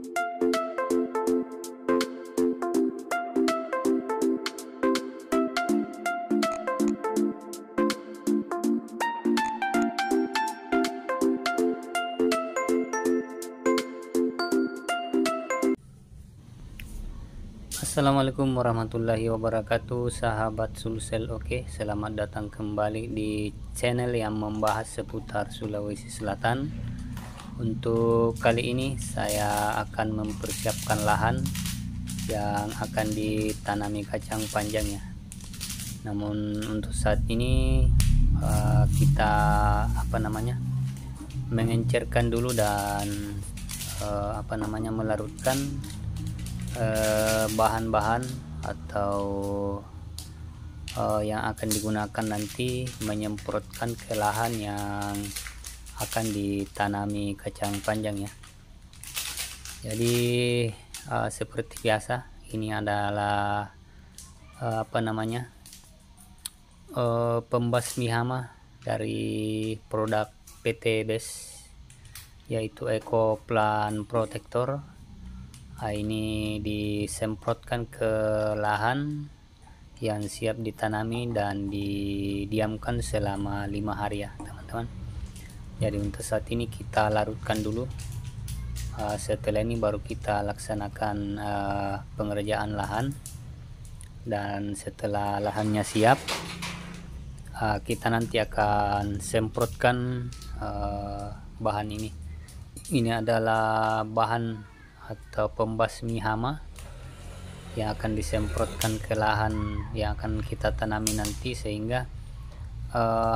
Assalamualaikum warahmatullahi wabarakatuh, sahabat Sulsel. Oke, selamat datang kembali di channel yang membahas seputar Sulawesi Selatan. Untuk kali ini saya akan mempersiapkan lahan yang akan ditanami kacang panjang ya. Namun untuk saat ini kita mengencerkan dulu dan melarutkan bahan-bahan atau yang akan digunakan nanti menyemprotkan ke lahan yang akan ditanami kacang panjang ya. Jadi seperti biasa, ini adalah pembasmi hama dari produk PT BES, yaitu Eco Plant Protector. Ini disemprotkan ke lahan yang siap ditanami dan didiamkan selama 5 hari ya teman-teman. Jadi untuk saat ini kita larutkan dulu, setelah ini baru kita laksanakan pengerjaan lahan. Dan setelah lahannya siap, kita nanti akan semprotkan bahan ini. Ini adalah bahan atau pembasmi hama yang akan disemprotkan ke lahan yang akan kita tanami nanti, sehingga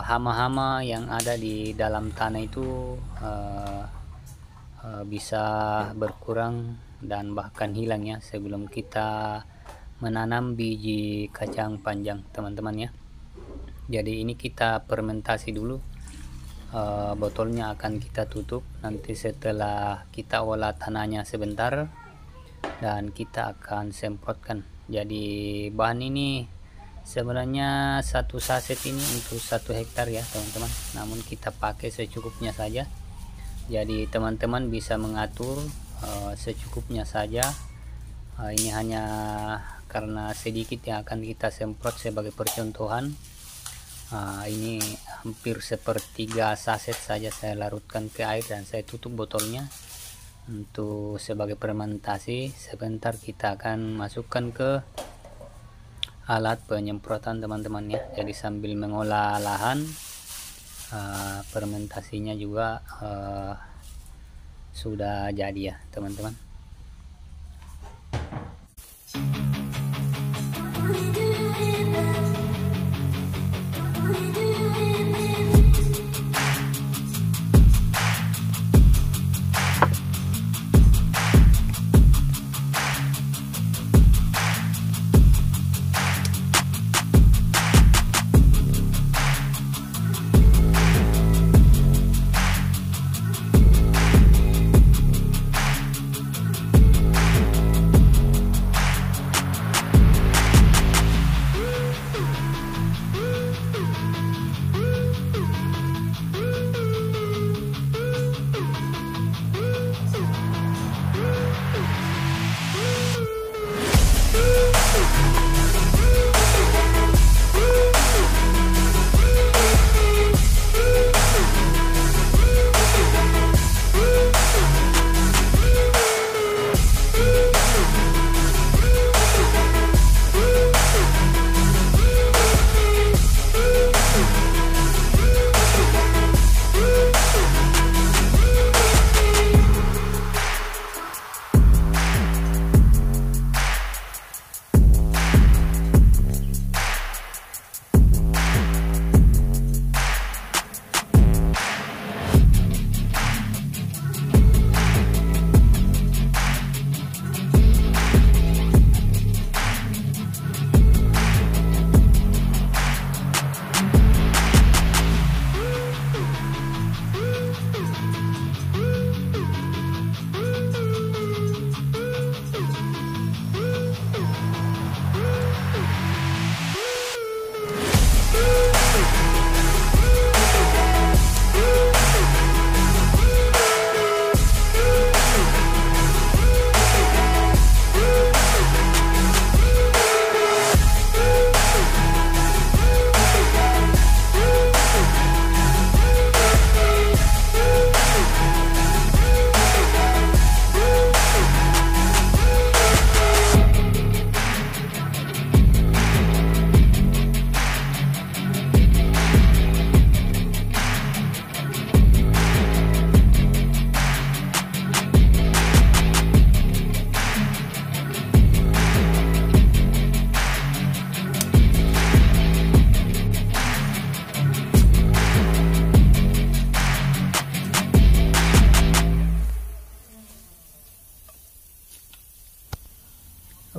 hama-hama yang ada di dalam tanah itu bisa berkurang dan bahkan hilang ya sebelum kita menanam biji kacang panjang teman-teman ya. Jadi ini kita fermentasi dulu. Botolnya akan kita tutup nanti setelah kita olah tanahnya sebentar dan kita akan semprotkan. Jadi bahan ini sebenarnya satu saset ini untuk 1 hektar ya teman-teman, namun kita pakai secukupnya saja. Jadi teman-teman bisa mengatur secukupnya saja. Ini hanya karena sedikit yang akan kita semprot sebagai percontohan. Ini hampir sepertiga saset saja saya larutkan ke air dan saya tutup botolnya untuk sebagai fermentasi. Sebentar kita akan masukkan ke alat penyemprotan teman-teman ya. Jadi sambil mengolah lahan, fermentasinya juga sudah jadi ya teman-teman.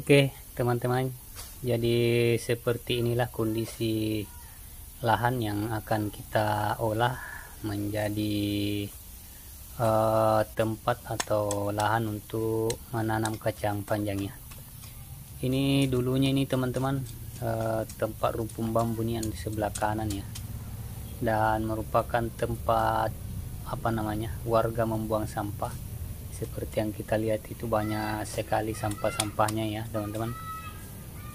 Oke teman-teman, jadi seperti inilah kondisi lahan yang akan kita olah menjadi tempat atau lahan untuk menanam kacang panjangnya. Ini dulunya ini teman-teman tempat rumpun bambu yang di sebelah kanan ya, dan merupakan tempat warga membuang sampah. Seperti yang kita lihat itu banyak sekali sampah-sampahnya ya teman-teman.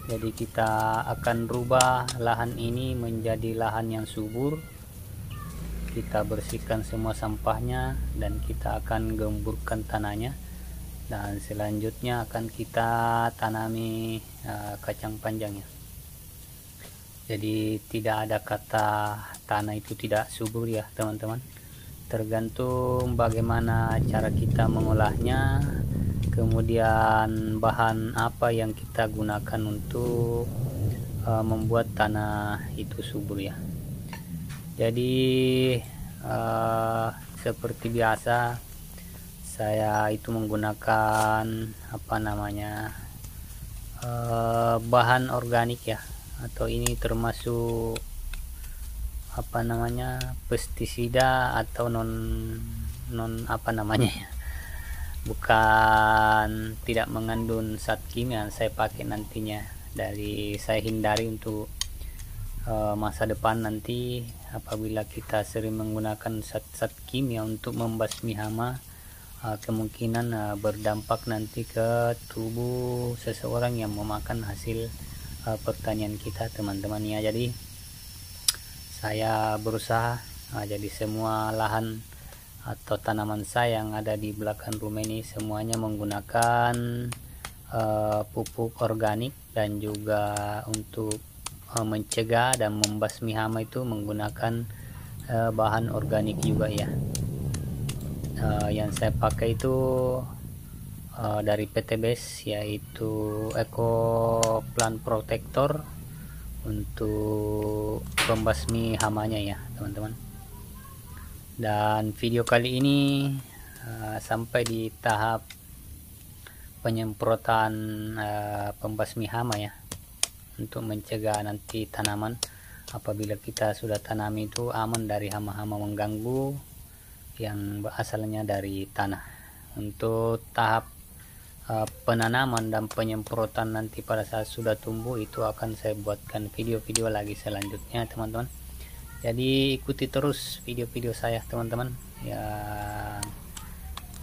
Jadi kita akan rubah lahan ini menjadi lahan yang subur. Kita bersihkan semua sampahnya dan kita akan gemburkan tanahnya, dan selanjutnya akan kita tanami kacang panjangnya. Jadi tidak ada kata tanah itu tidak subur ya teman-teman, tergantung bagaimana cara kita mengolahnya, kemudian bahan apa yang kita gunakan untuk membuat tanah itu subur ya. Jadi seperti biasa saya itu menggunakan bahan organik ya, atau ini termasuk pestisida atau bukan, tidak mengandung zat kimia saya pakai nantinya. Dari saya hindari untuk masa depan nanti apabila kita sering menggunakan zat kimia untuk membasmi hama, kemungkinan berdampak nanti ke tubuh seseorang yang memakan hasil pertanian kita teman-teman ya. Jadi saya berusaha jadi semua lahan atau tanaman saya yang ada di belakang rumah ini semuanya menggunakan pupuk organik, dan juga untuk mencegah dan membasmi hama itu menggunakan bahan organik juga ya. Yang saya pakai itu dari PT BES, yaitu Eco Plant Protector untuk pembasmi hamanya ya teman-teman. Dan video kali ini sampai di tahap penyemprotan pembasmi hama ya, untuk mencegah nanti tanaman apabila kita sudah tanam itu aman dari hama-hama mengganggu yang asalnya dari tanah. Untuk tahap penanaman dan penyemprotan nanti pada saat sudah tumbuh itu akan saya buatkan video-video lagi selanjutnya teman-teman. Jadi ikuti terus video-video saya teman-teman ya,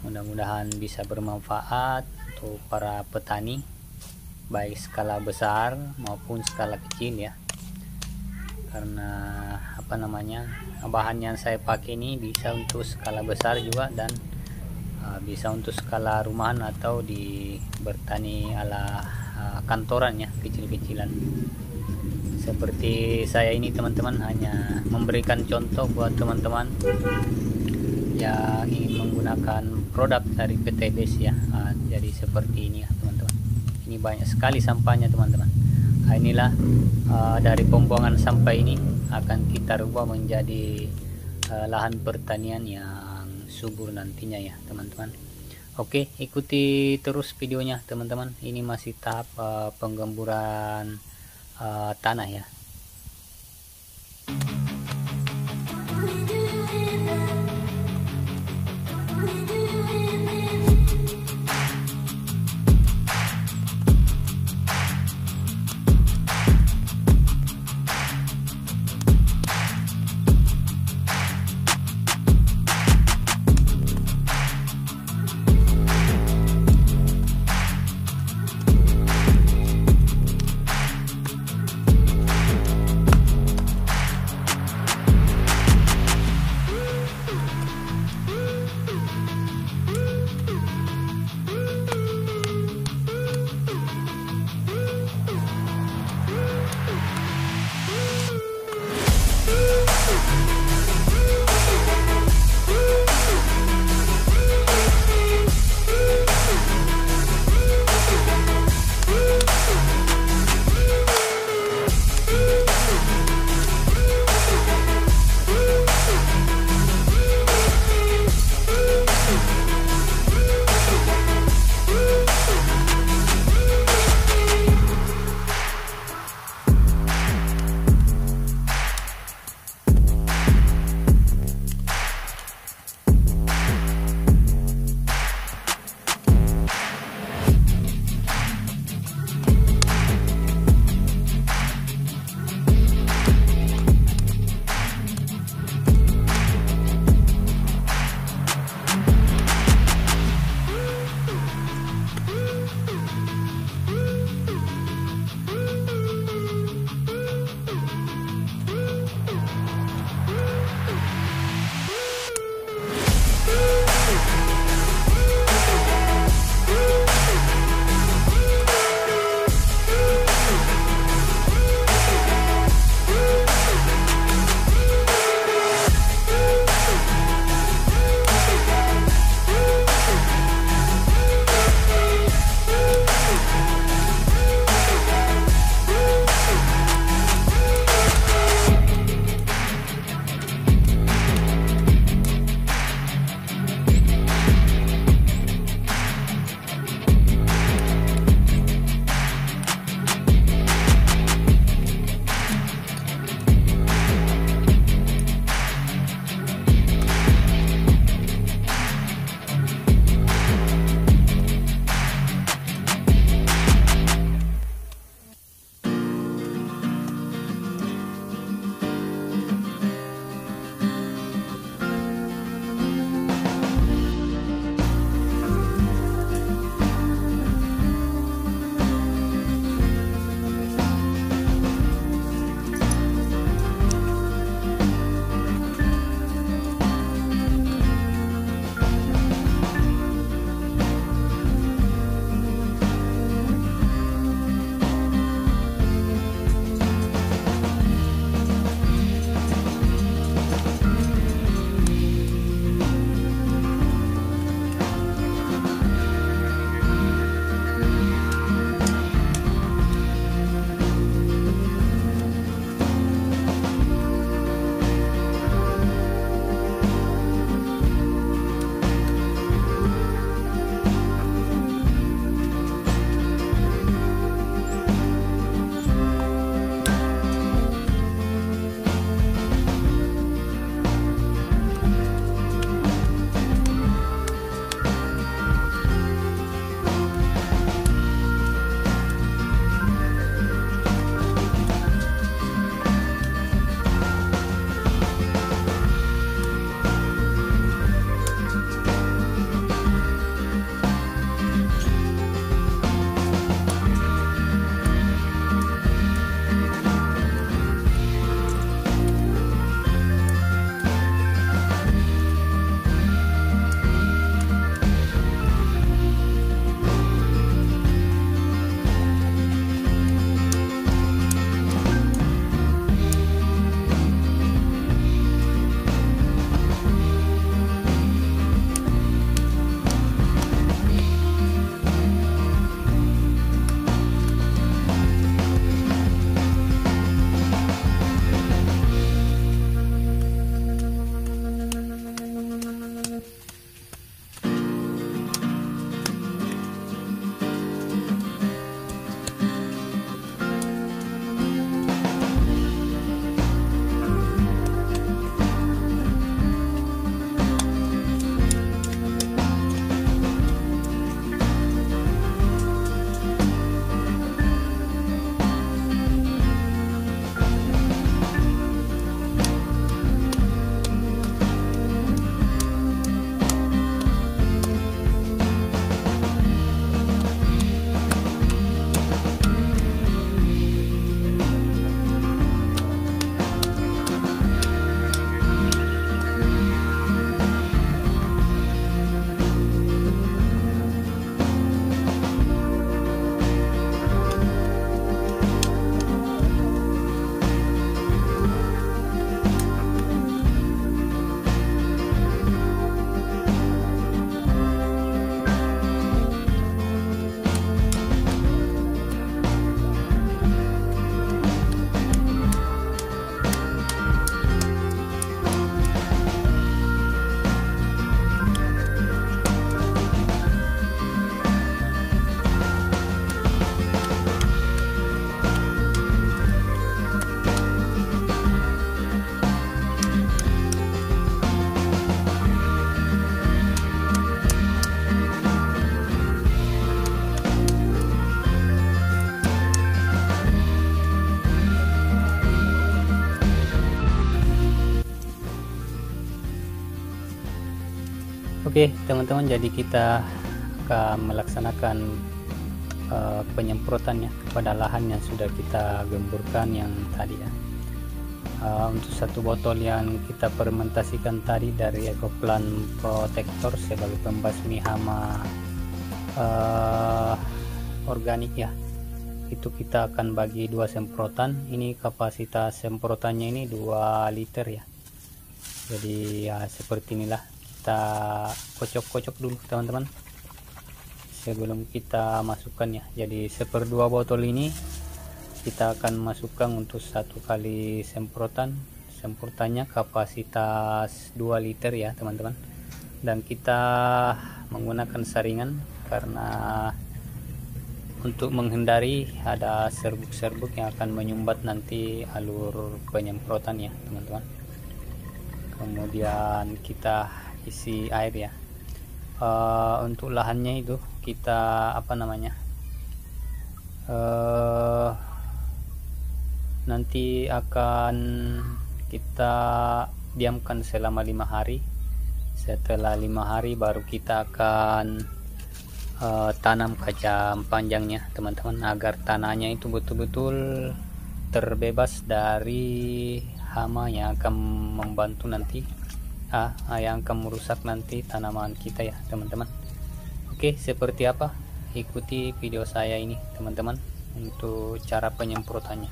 mudah-mudahan bisa bermanfaat untuk para petani baik skala besar maupun skala kecil ya. Karena bahan yang saya pakai ini bisa untuk skala besar juga, dan bisa untuk skala rumahan atau di bertani ala kantoran ya, kecil-kecilan. Seperti saya ini teman-teman hanya memberikan contoh buat teman-teman yang ingin menggunakan produk dari PT BES ya. Jadi seperti ini ya teman-teman. Ini banyak sekali sampahnya teman-teman. Inilah dari pembuangan sampah ini akan kita rubah menjadi lahan pertanian yang subur nantinya ya teman-teman. Oke, ikuti terus videonya teman-teman. Ini masih tahap penggemburan tanah ya. Oke teman-teman, jadi kita akan melaksanakan penyemprotannya kepada lahan yang sudah kita gemburkan yang tadi ya. Untuk satu botol yang kita fermentasikan tadi dari Ecoplant Protector sebagai pembasmi hama organik ya, itu kita akan bagi 2 semprotan. Ini kapasitas semprotannya ini 2 liter ya. Jadi ya seperti inilah, kita kocok-kocok dulu teman-teman sebelum kita masukkan ya. Jadi 1/2 botol ini kita akan masukkan untuk 1 kali semprotan. Semprotannya kapasitas 2 liter ya teman-teman, dan kita menggunakan saringan karena untuk menghindari ada serbuk-serbuk yang akan menyumbat nanti alur penyemprotan ya teman-teman. Kemudian kita isi air ya. Untuk lahannya itu kita nanti akan kita diamkan selama 5 hari. Setelah 5 hari baru kita akan tanam kacang panjangnya teman-teman, agar tanahnya itu betul-betul terbebas dari hama yang akan membantu nanti yang akan merusak nanti tanaman kita ya teman-teman. Oke, seperti apa, ikuti video saya ini teman-teman untuk cara penyemprotannya.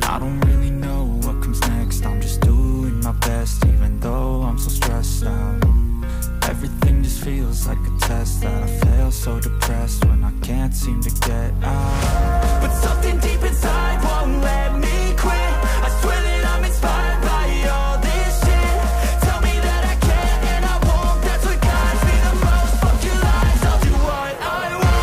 I don't really know what comes next. I'm just doing my best, even though I'm so stressed out. Everything just feels like a test that I fail, so depressed when I can't seem to get out. But something deep inside won't let me quit. I swear that I'm inspired by all this shit. Tell me that I can and I won't. That's what guides me the most. Fuck your lies, I'll do what I want.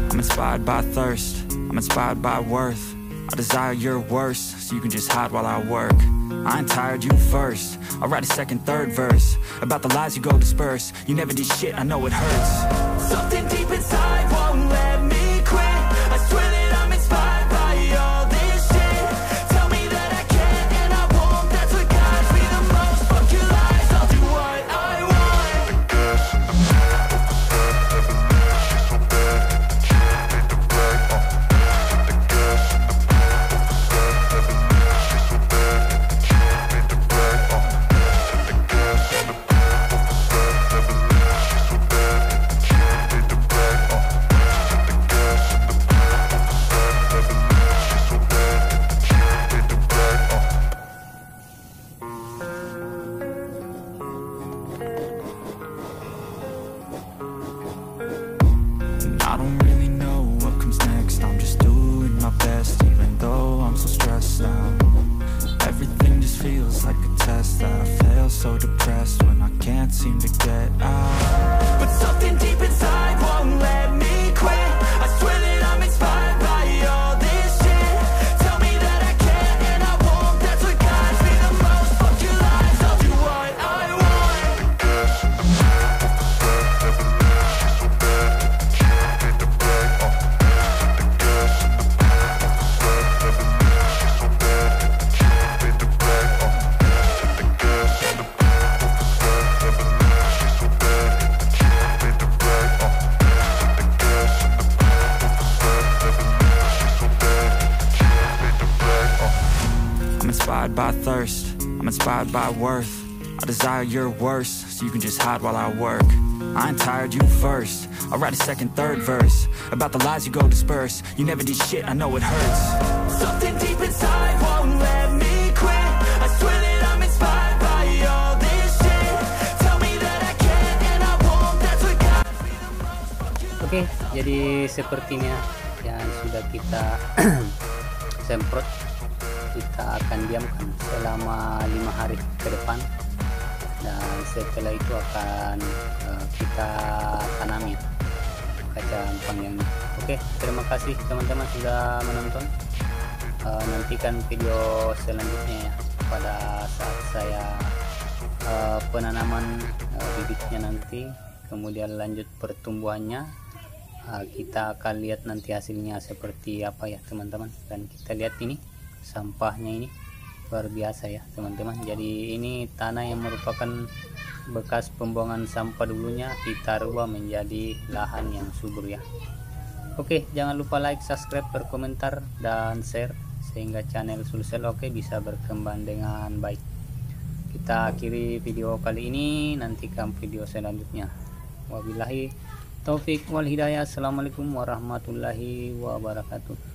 I'm inspired by thirst, I'm inspired by worth. I desire your worst, so you can just hide while I work. I ain't tired, you first. I'll write a second, third verse about the lies you go disperse. You never did shit, I know it hurts. Something deep inside won't let me quit. I swear that I'm inspired by all this shit. Tell me that I can and I won't. That's what guides me the most. Fuck your lies, I'll do what I want. I don't really know what comes next. I'm just doing my best, even though I'm so stressed out. Everything just feels like a test that I fail, so depressed when I can't seem to get out. But something deep inside won't let me quit. I swear that I'm inspired by all this shit. Tell me that I can and I won't. That's what guides me the most. Fuck your lies, I'll do what I want. I'm inspired by thirst, I'm inspired by worth. I desire your worst, so you can just hide while I work. I ain't tired, you first. I'll write a second, third verse about the lies you go disperse. You never did shit, I know it hurts. Something deep inside won't let me quit. I swear that I'm inspired by all this shit. Tell me that I can and I won't. That's what guides me the most. Oke, jadi sepertinya yang sudah kita semprot, kita akan diamkan selama 5 hari ke depan dan setelah itu akan kita tanam ya kacang panjangnya. Oke, terima kasih teman-teman sudah menonton. Nantikan video selanjutnya ya, pada saat saya penanaman bibitnya nanti, kemudian lanjut pertumbuhannya. Kita akan lihat nanti hasilnya seperti apa ya teman-teman. Dan kita lihat ini sampahnya, ini luar biasa ya teman-teman. Jadi ini tanah yang merupakan bekas pembuangan sampah dulunya, kita rubah menjadi lahan yang subur ya. Oke, jangan lupa like, subscribe, berkomentar, dan share sehingga channel Sulsel Oke bisa berkembang dengan baik. Kita akhiri video kali ini, nantikan video selanjutnya. Wabillahi taufik wal hidayah. Assalamualaikum warahmatullahi wabarakatuh.